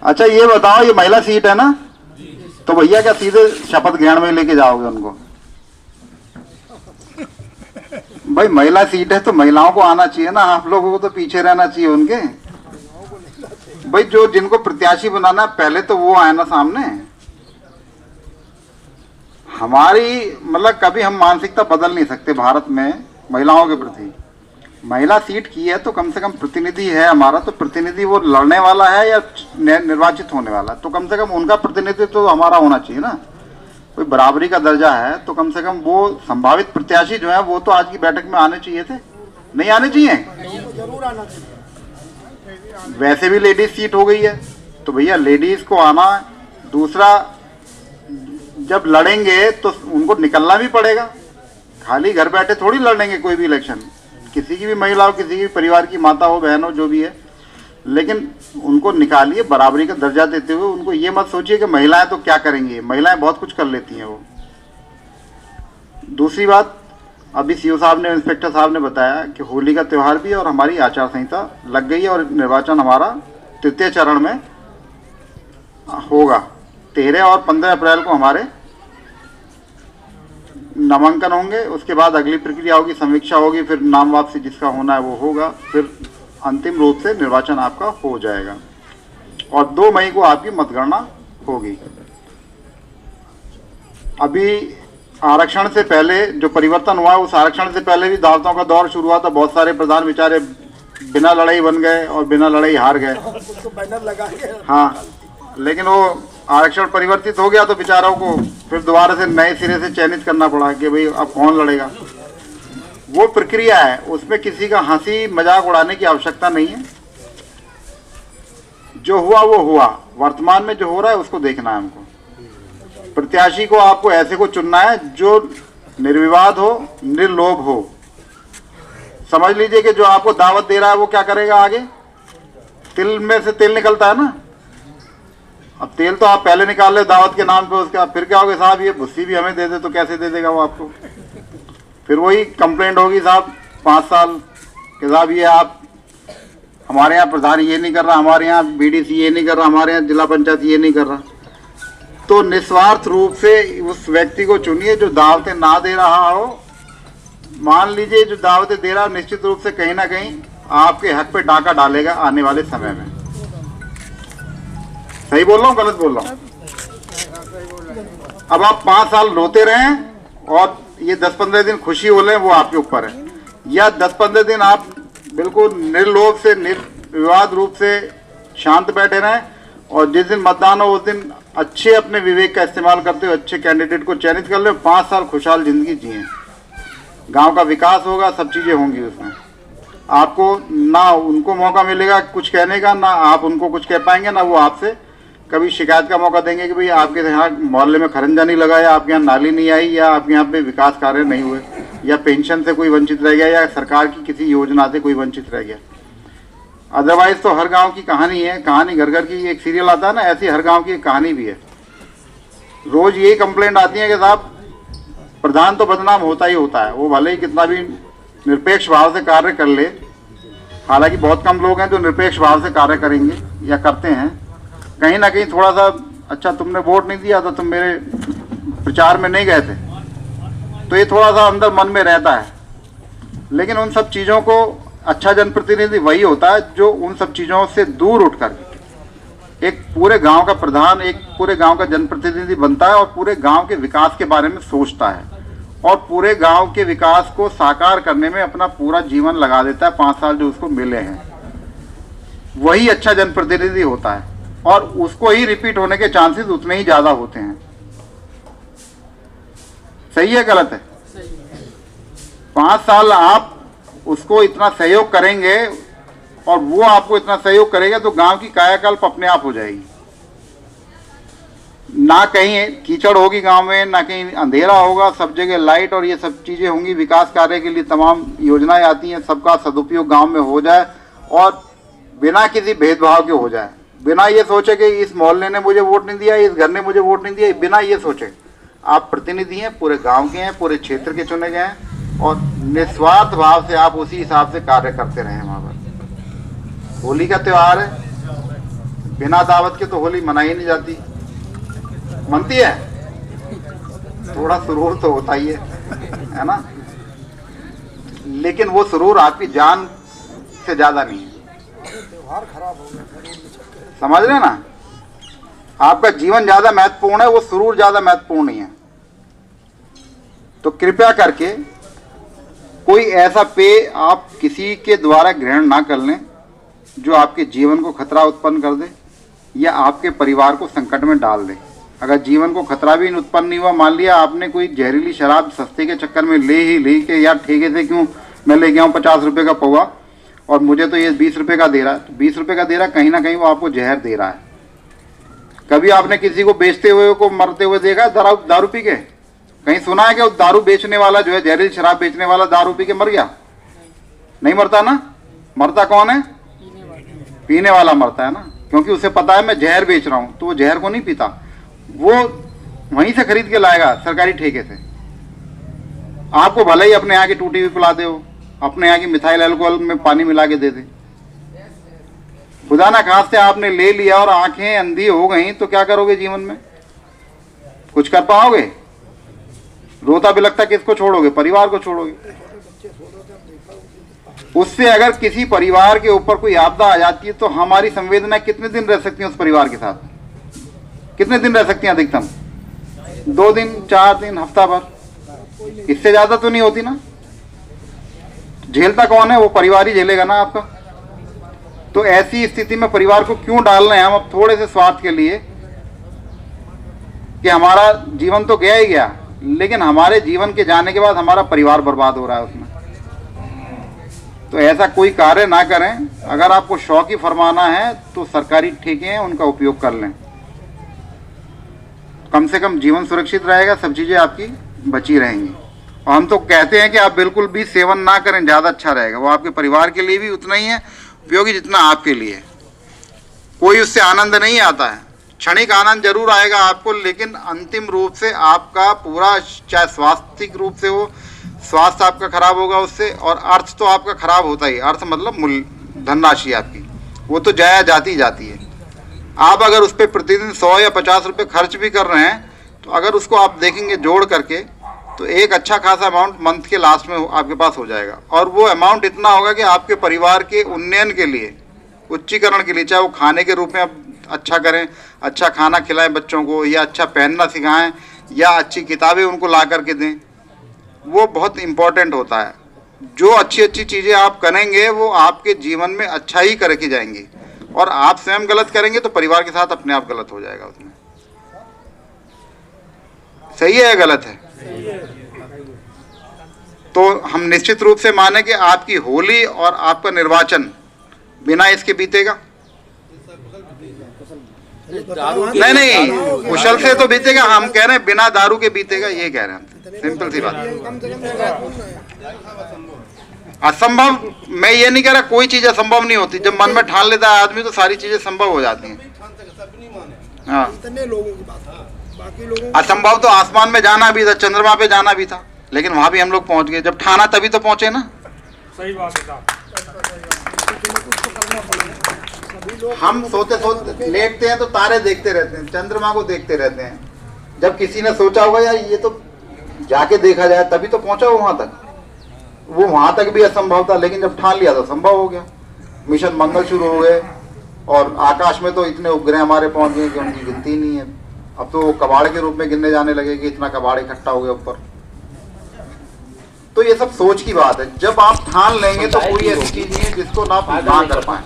अच्छा ये बताओ, ये महिला सीट है ना, तो भैया क्या सीधे शपथ ग्रहण में लेके जाओगे उनको? भाई महिला सीट है तो महिलाओं को आना चाहिए ना, आप लोगों को तो पीछे रहना चाहिए उनके। भाई जो जिनको प्रत्याशी बनाना है पहले तो वो आए ना सामने। हमारी मतलब कभी हम मानसिकता बदल नहीं सकते भारत में महिलाओं के प्रति। महिला सीट की है तो कम से कम प्रतिनिधि है हमारा, तो प्रतिनिधि वो लड़ने वाला है या निर्वाचित होने वाला, तो कम से कम उनका प्रतिनिधित्व तो हमारा होना चाहिए ना। कोई बराबरी का दर्जा है तो कम से कम वो संभावित प्रत्याशी जो है वो तो आज की बैठक में आने चाहिए थे, नहीं आने चाहिए? जरूर आना चाहिए। वैसे भी लेडीज सीट हो गई है तो भैया लेडीज को आना। दूसरा, जब लड़ेंगे तो उनको निकलना भी पड़ेगा, खाली घर बैठे थोड़ी लड़ेंगे कोई भी इलेक्शन। किसी की भी महिला हो, किसी की भी परिवार की माता हो, बहन हो, जो भी है, लेकिन उनको निकालिए बराबरी का दर्जा देते हुए। उनको ये मत सोचिए कि महिलाएं तो क्या करेंगी, महिलाएं बहुत कुछ कर लेती हैं वो। दूसरी बात, अभी सीओ साहब ने, इंस्पेक्टर साहब ने बताया कि होली का त्यौहार भी है और हमारी आचार संहिता लग गई है और निर्वाचन हमारा तृतीय चरण में होगा। 13 और 15 अप्रैल को हमारे नामांकन होंगे, उसके बाद अगली प्रक्रिया होगी, समीक्षा होगी, फिर नाम वापसी जिसका होना है वो होगा, फिर अंतिम रूप से निर्वाचन आपका हो जाएगा और 2 मई को आपकी मतगणना होगी। अभी आरक्षण से पहले जो परिवर्तन हुआ है, उस आरक्षण से पहले भी दावतों का दौर शुरू हुआ था। बहुत सारे प्रधान बेचारे बिना लड़ाई बन गए और बिना लड़ाई हार गए। बैनर लगा के, हाँ, लेकिन वो आरक्षण परिवर्तित हो गया तो बेचारों को फिर दोबारा से नए सिरे से चयनित करना पड़ा कि भाई अब कौन लड़ेगा। वो प्रक्रिया है, उसमें किसी का हंसी मजाक उड़ाने की आवश्यकता नहीं है। जो हुआ वो हुआ, वर्तमान में जो हो रहा है उसको देखना है हमको। प्रत्याशी को आपको ऐसे को चुनना है जो निर्विवाद हो, निर्लोभ हो। समझ लीजिए कि जो आपको दावत दे रहा है वो क्या करेगा आगे? तिल में से तेल निकलता है ना। अब तेल तो आप पहले निकाल ले दावत के नाम पे, उसका फिर क्या होगा, साहब ये भुस्सी भी हमें दे दे, तो कैसे दे देगा वो आपको? फिर वही कंप्लेंट होगी साहब 5 साल कि साहब ये आप हमारे यहाँ प्रधान ये नहीं कर रहा, हमारे यहाँ बीडीसी ये नहीं कर रहा, हमारे यहाँ जिला पंचायत ये नहीं कर रहा। तो निस्वार्थ रूप से उस व्यक्ति को चुनिए जो दावतें ना दे रहा हो। मान लीजिए जो दावतें दे रहा हो निश्चित रूप से कहीं ना कहीं आपके हक पे डाका डालेगा आने वाले समय में। सही बोल रहा हूँ, गलत बोल रहा हूँ? अब आप 5 साल रोते रहें और ये 10-15 दिन खुशी हो लें, वो आपके ऊपर है। या 10-15 दिन आप बिल्कुल निर्लोभ से, निर्विवाद रूप से शांत बैठे रहें और जिस दिन मतदान हो उस दिन अच्छे अपने विवेक का इस्तेमाल करते हुए अच्छे कैंडिडेट को चयनित कर ले। 5 साल खुशहाल जिंदगी जिए, गांव का विकास होगा, सब चीजें होंगी उसमें। आपको ना उनको मौका मिलेगा कुछ कहने का, ना आप उनको कुछ कह पाएंगे, ना वो आपसे कभी शिकायत का मौका देंगे कि भाई आपके यहाँ मोहल्ले में खरंजा नहीं लगा, या आपके यहाँ नाली नहीं आई, या आपके यहाँ पे विकास कार्य नहीं हुए, या पेंशन से कोई वंचित रह गया, या सरकार की किसी योजना से कोई वंचित रह गया। अदरवाइज तो हर गांव की कहानी है, कहानी घर घर की। एक सीरियल आता है ना, ऐसी हर गांव की एक कहानी भी है। रोज यही कंप्लेंट आती है कि साहब प्रधान तो बदनाम होता ही होता है, वो भले ही कितना भी निरपेक्ष भाव से कार्य कर ले। हालांकि बहुत कम लोग हैं जो निरपेक्ष भाव से कार्य करेंगे या करते हैं। कहीं ना कहीं थोड़ा सा, अच्छा तुमने वोट नहीं दिया तो तुम मेरे प्रचार में नहीं गए थे, तो ये थोड़ा सा अंदर मन में रहता है। लेकिन उन सब चीज़ों को अच्छा जनप्रतिनिधि वही होता है जो उन सब चीज़ों से दूर उठकर एक पूरे गांव का प्रधान, एक पूरे गांव का जनप्रतिनिधि बनता है और पूरे गांव के विकास के बारे में सोचता है और पूरे गांव के विकास को साकार करने में अपना पूरा जीवन लगा देता है। 5 साल जो उसको मिले हैं, वही अच्छा जनप्रतिनिधि होता है और उसको ही रिपीट होने के चांसेस उतने ही ज्यादा होते हैं। सही है, गलत है? 5 साल आप उसको इतना सहयोग करेंगे और वो आपको इतना सहयोग करेगा तो गांव की कायाकल्प अपने आप हो जाएगी। ना कहीं कीचड़ होगी गांव में, ना कहीं अंधेरा होगा, सब जगह लाइट और ये सब चीजें होंगी। विकास कार्य के लिए तमाम योजनाएं आती हैं, सबका सदुपयोग गांव में हो जाए और बिना किसी भेदभाव के हो जाए। बिना ये सोचे कि इस मोहल्ले ने मुझे वोट नहीं दिया, इस घर ने मुझे वोट नहीं दिया, बिना ये सोचे। आप प्रतिनिधि हैं, पूरे गांव के हैं, पूरे क्षेत्र के चुने गए हैं और निस्वार्थ भाव से आप उसी हिसाब से कार्य करते रहे। वहाँ पर होली का त्यौहार है, बिना दावत के तो होली मनाई नहीं जाती, मनती है? थोड़ा सुरूर तो होता ही है ना? लेकिन वो सुरूर आपकी जान से ज्यादा नहीं है। त्योहार खराब हो गया। समझ रहे ना? आपका जीवन ज्यादा महत्वपूर्ण है, वो सुरूर ज्यादा महत्वपूर्ण नहीं है। तो कृपया करके कोई ऐसा पेय आप किसी के द्वारा ग्रहण ना कर लें जो आपके जीवन को खतरा उत्पन्न कर दे या आपके परिवार को संकट में डाल दे। अगर जीवन को खतरा भी उत्पन्न नहीं हुआ, मान लिया आपने कोई जहरीली शराब सस्ते के चक्कर में ले ही ली कि यार ठेके से क्यों मैं ले गया हूँ 50 रुपये का पौवा और मुझे तो ये 20 रुपये का दे रहा है, तो 20 रुपये का दे रहा है, कहीं ना कहीं वो आपको जहर दे रहा है। कभी आपने किसी को बेचते हुए को मरते हुए देखा दारू पी के? कहीं सुना है कि वो दारू बेचने वाला जो है, जहरीली शराब बेचने वाला दारू पी के मर गया? नहीं मरता ना। मरता कौन है? पीने वाला मरता है ना, क्योंकि उसे पता है मैं जहर बेच रहा हूं, तो वो जहर को नहीं पीता, वो वहीं से खरीद के लाएगा सरकारी ठेके से। आपको भले ही अपने यहाँ की टूटी हुई पिला दे, हो अपने यहाँ की मिथाइल अल्कोहल में पानी मिला के दे दे, खुदा ना खास्ते आपने ले लिया और आंखें अंधी हो गई तो क्या करोगे जीवन में? कुछ कर पाओगे? रोता बिलखता किसको छोड़ोगे? परिवार को छोड़ोगे। उससे अगर किसी परिवार के ऊपर कोई आपदा आ जाती है तो हमारी संवेदना कितने दिन रह सकती है उस परिवार के साथ? कितने दिन रह सकती हैं? अधिकतम 2 दिन, 4 दिन, हफ्ता भर, इससे ज्यादा तो नहीं होती ना। झेलता कौन है? वो परिवार ही झेलेगा ना आपका। तो ऐसी स्थिति में परिवार को क्यों डाल रहे हैं हम अब थोड़े से स्वार्थ के लिए कि हमारा जीवन तो गया ही गया, लेकिन हमारे जीवन के जाने के बाद हमारा परिवार बर्बाद हो रहा है उसमें। तो ऐसा कोई कार्य ना करें। अगर आपको शौक ही फरमाना है तो सरकारी ठेके हैं उनका उपयोग कर लें, कम से कम जीवन सुरक्षित रहेगा, सब चीजें आपकी बची रहेंगी। और हम तो कहते हैं कि आप बिल्कुल भी सेवन ना करें, ज्यादा अच्छा रहेगा। वो आपके परिवार के लिए भी उतना ही है उपयोगी जितना आपके लिए। कोई उससे आनंद नहीं आता है, क्षणिक आनंद जरूर आएगा आपको, लेकिन अंतिम रूप से आपका पूरा, चाहे स्वास्थ्यिक रूप से हो, स्वास्थ्य आपका खराब होगा उससे, और अर्थ तो आपका खराब होता ही। अर्थ मतलब मूल्य, धनराशि आपकी, वो तो जाया जाती जाती है। आप अगर उस पर प्रतिदिन 100 या 50 रुपये खर्च भी कर रहे हैं तो अगर उसको आप देखेंगे जोड़ करके तो एक अच्छा खासा अमाउंट मंथ के लास्ट में आपके पास हो जाएगा। और वो अमाउंट इतना होगा कि आपके परिवार के उन्नयन के लिए, उच्चीकरण के लिए, चाहे वो खाने के रूप में आप अच्छा करें, अच्छा खाना खिलाएं बच्चों को, या अच्छा पहनना सिखाएं, या अच्छी किताबें उनको ला करके दें, वो बहुत इम्पोर्टेंट होता है। जो अच्छी अच्छी चीज़ें आप करेंगे वो आपके जीवन में अच्छा ही करके जाएंगी, और आप स्वयं गलत करेंगे तो परिवार के साथ अपने आप गलत हो जाएगा उसमें। सही है या गलत है? तो हम निश्चित रूप से माने कि आपकी होली और आपका निर्वाचन बिना इसके बीतेगा? नहीं, कुशल से तो बीतेगा। हम कह रहे हैं बिना दारू के बीतेगा, ये कह रहे हैं। सिंपल सी बात। असंभव, मैं ये नहीं कह रहा कोई चीज असंभव नहीं होती। जब मन में ठान लेता है आदमी तो सारी चीजें संभव हो जाती हैं। हाँ, इतने लोगों की बात है, बाकी लोगों असंभव तो आसमान में जाना भी था, चंद्रमा पे जाना भी था, लेकिन वहां भी हम लोग पहुंच गए। जब ठाना तभी तो पहुंचे ना। सही बात है साहब। हम सोते सोते लेटते हैं तो तारे देखते रहते हैं, चंद्रमा को देखते रहते हैं। जब किसी ने सोचा होगा यार ये तो जाके देखा जाए तभी तो पहुंचा वो वहां तक, वो वहां तक भी असंभव था, लेकिन जब ठान लिया तो संभव हो गया। मिशन मंगल शुरू हो गए और आकाश में तो इतने उपग्रह हमारे पहुंच गए कि उनकी गिनती नहीं है। अब तो कबाड़ के रूप में गिनने जाने लगे कि इतना कबाड़ इकट्ठा हो गया ऊपर। तो ये सब सोच की बात है। जब आप ठान लेंगे तो कोई ऐसी चीज नहीं है जिसको ना कर पाए।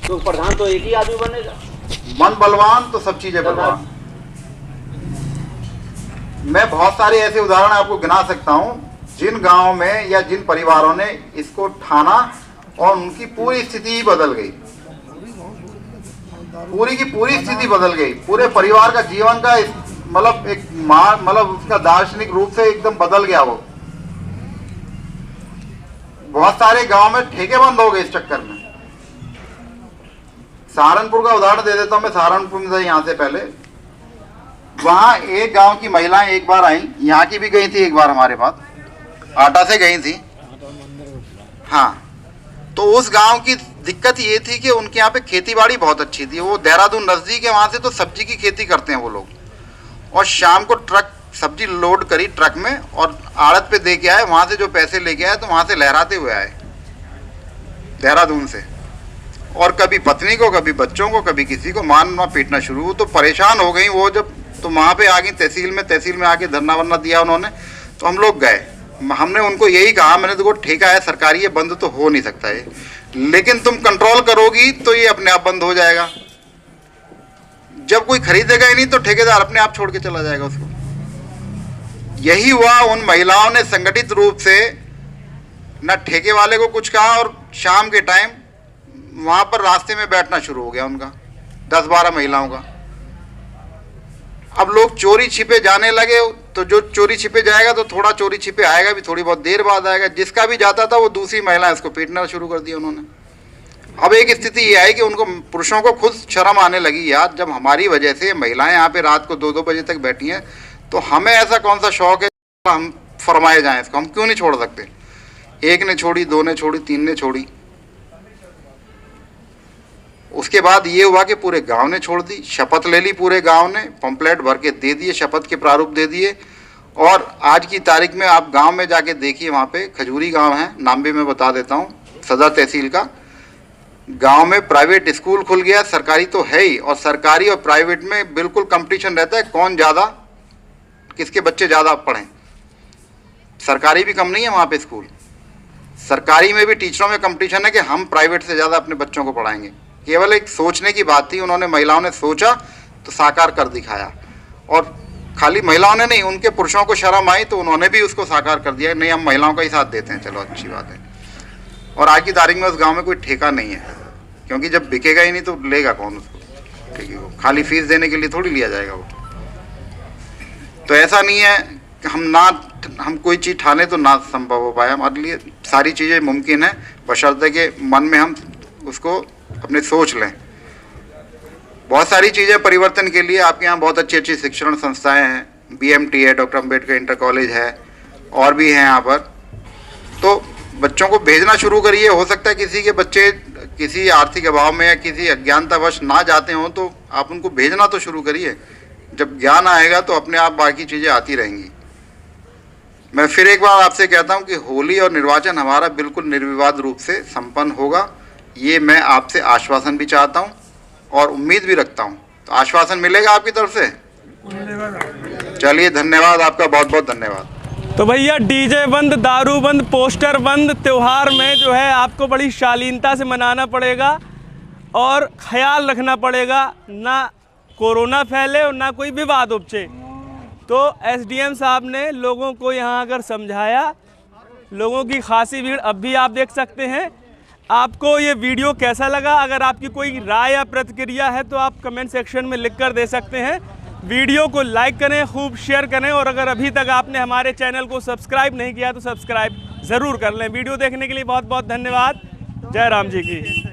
तो प्रधान तो एक ही आदमी बनेगा। मन बलवान तो सब चीजें बलवान। मैं बहुत सारे ऐसे उदाहरण आपको गिना सकता हूं जिन गांवों में या जिन परिवारों ने इसको ठाना और उनकी पूरी स्थिति ही बदल गई, पूरी की पूरी स्थिति बदल गई। पूरे परिवार का जीवन का मतलब एक मतलब उसका दार्शनिक रूप से एकदम बदल गया वो। बहुत सारे गांव में ठेके बंद हो गए इस चक्कर में। सहारनपुर का उदाहरण दे देता हूं मैं। सहारनपुर में यहाँ से पहले वहां एक गांव की महिलाएं एक बार आई, यहाँ की भी गई थी एक बार हमारे पास, आटा से गई थी। हाँ, तो उस गांव की दिक्कत ये थी कि उनके यहाँ पे खेती बाड़ी बहुत अच्छी थी, वो देहरादून नज़दीक है, वहाँ से तो सब्जी की खेती करते हैं वो लोग, और शाम को ट्रक सब्जी लोड करी ट्रक में और आड़त पे दे के आए, वहाँ से जो पैसे लेके आए तो वहाँ से लहराते हुए आए देहरादून से, और कभी पत्नी को, कभी बच्चों को, कभी किसी को मारना पीटना शुरू हुआ। तो परेशान हो गई वो, जब तो वहाँ पे आ गई तहसील में आके धरना वरना दिया उन्होंने, तो हम लोग गए, हमने उनको यही कहा, मैंने देखो ठेका है सरकारी, ये बंद तो हो नहीं सकता है, लेकिन तुम कंट्रोल करोगी तो ये अपने आप बंद हो जाएगा। जब कोई खरीदेगा ही नहीं तो ठेकेदार अपने आप छोड़ के चला जाएगा उसको। यही हुआ, उन महिलाओं ने संगठित रूप से न ठेके वाले को कुछ कहा, और शाम के टाइम वहाँ पर रास्ते में बैठना शुरू हो गया उनका 10-12 महिलाओं का। अब लोग चोरी छिपे जाने लगे, तो जो चोरी छिपे जाएगा तो थोड़ा चोरी छिपे आएगा भी, थोड़ी बहुत देर बाद आएगा, जिसका भी जाता था वो दूसरी महिला इसको पीटना शुरू कर दिया उन्होंने। अब एक स्थिति ये आई कि उनको, पुरुषों को खुद शर्म आने लगी, यार जब हमारी वजह से महिलाएं यहाँ पे रात को 2-2 बजे तक बैठी हैं, तो हमें ऐसा कौन सा शौक है हम फरमाए जाएं इसको, हम क्यों नहीं छोड़ सकते। एक ने छोड़ी, 2 ने छोड़ी, 3 ने छोड़ी। उसके बाद ये हुआ कि पूरे गांव ने छोड़ दी, शपथ ले ली पूरे गांव ने, पंपलेट भर के दे दिए, शपथ के प्रारूप दे दिए। और आज की तारीख में आप गांव में जाके देखिए, वहाँ पे खजूरी गांव है, नाम भी मैं बता देता हूँ, सदर तहसील का। गांव में प्राइवेट स्कूल खुल गया, सरकारी तो है ही, और सरकारी और प्राइवेट में बिल्कुल कंपटीशन रहता है, कौन ज़्यादा, किसके बच्चे ज़्यादा पढ़ें। सरकारी भी कम नहीं है वहाँ पे स्कूल, सरकारी में भी टीचरों में कंपटीशन है कि हम प्राइवेट से ज़्यादा अपने बच्चों को पढ़ाएंगे। केवल एक सोचने की बात थी, उन्होंने, महिलाओं ने सोचा तो साकार कर दिखाया। और खाली महिलाओं ने नहीं, उनके पुरुषों को शर्म आई तो उन्होंने भी उसको साकार कर दिया, नहीं हम महिलाओं का ही साथ देते हैं, चलो अच्छी बात है। और आज की तारीख में उस गांव में कोई ठेका नहीं है, क्योंकि जब बिकेगा ही नहीं तो लेगा कौन उसको ठेके को, खाली फीस देने के लिए थोड़ी लिया जाएगा वो। तो ऐसा नहीं है कि हम कोई चीज़ ठाने तो ना संभव हो पाए, हमारे लिए सारी चीज़ें मुमकिन है, बशर्ते के मन में हम उसको अपने सोच लें। बहुत सारी चीज़ें परिवर्तन के लिए आपके यहाँ बहुत अच्छी अच्छी शिक्षण संस्थाएं हैं, BMT है, डॉक्टर अम्बेडकर इंटर कॉलेज है, और भी हैं यहाँ पर। तो बच्चों को भेजना शुरू करिए, हो सकता है किसी के बच्चे किसी आर्थिक अभाव में या किसी अज्ञानतावश ना जाते हों, तो आप उनको भेजना तो शुरू करिए। जब ज्ञान आएगा तो अपने आप बाकी चीज़ें आती रहेंगी। मैं फिर एक बार आपसे कहता हूँ कि होली और निर्वाचन हमारा बिल्कुल निर्विवाद रूप से संपन्न होगा, ये मैं आपसे आश्वासन भी चाहता हूँ और उम्मीद भी रखता हूँ। तो आश्वासन मिलेगा आपकी तरफ से? चलिए, धन्यवाद आपका, बहुत बहुत धन्यवाद। तो भैया डीजे बंद, दारू बंद, पोस्टर बंद, त्यौहार में जो है आपको बड़ी शालीनता से मनाना पड़ेगा और ख्याल रखना पड़ेगा, ना कोरोना फैले और ना कोई विवाद उपजे। तो SDM साहब ने लोगों को यहाँ अगर समझाया, लोगों की खासी भीड़ अब भी आप देख सकते हैं। आपको ये वीडियो कैसा लगा? अगर आपकी कोई राय या प्रतिक्रिया है तो आप कमेंट सेक्शन में लिख कर दे सकते हैं। वीडियो को लाइक करें, खूब शेयर करें, और अगर अभी तक आपने हमारे चैनल को सब्सक्राइब नहीं किया तो सब्सक्राइब ज़रूर कर लें। वीडियो देखने के लिए बहुत बहुत धन्यवाद। जय राम जी की।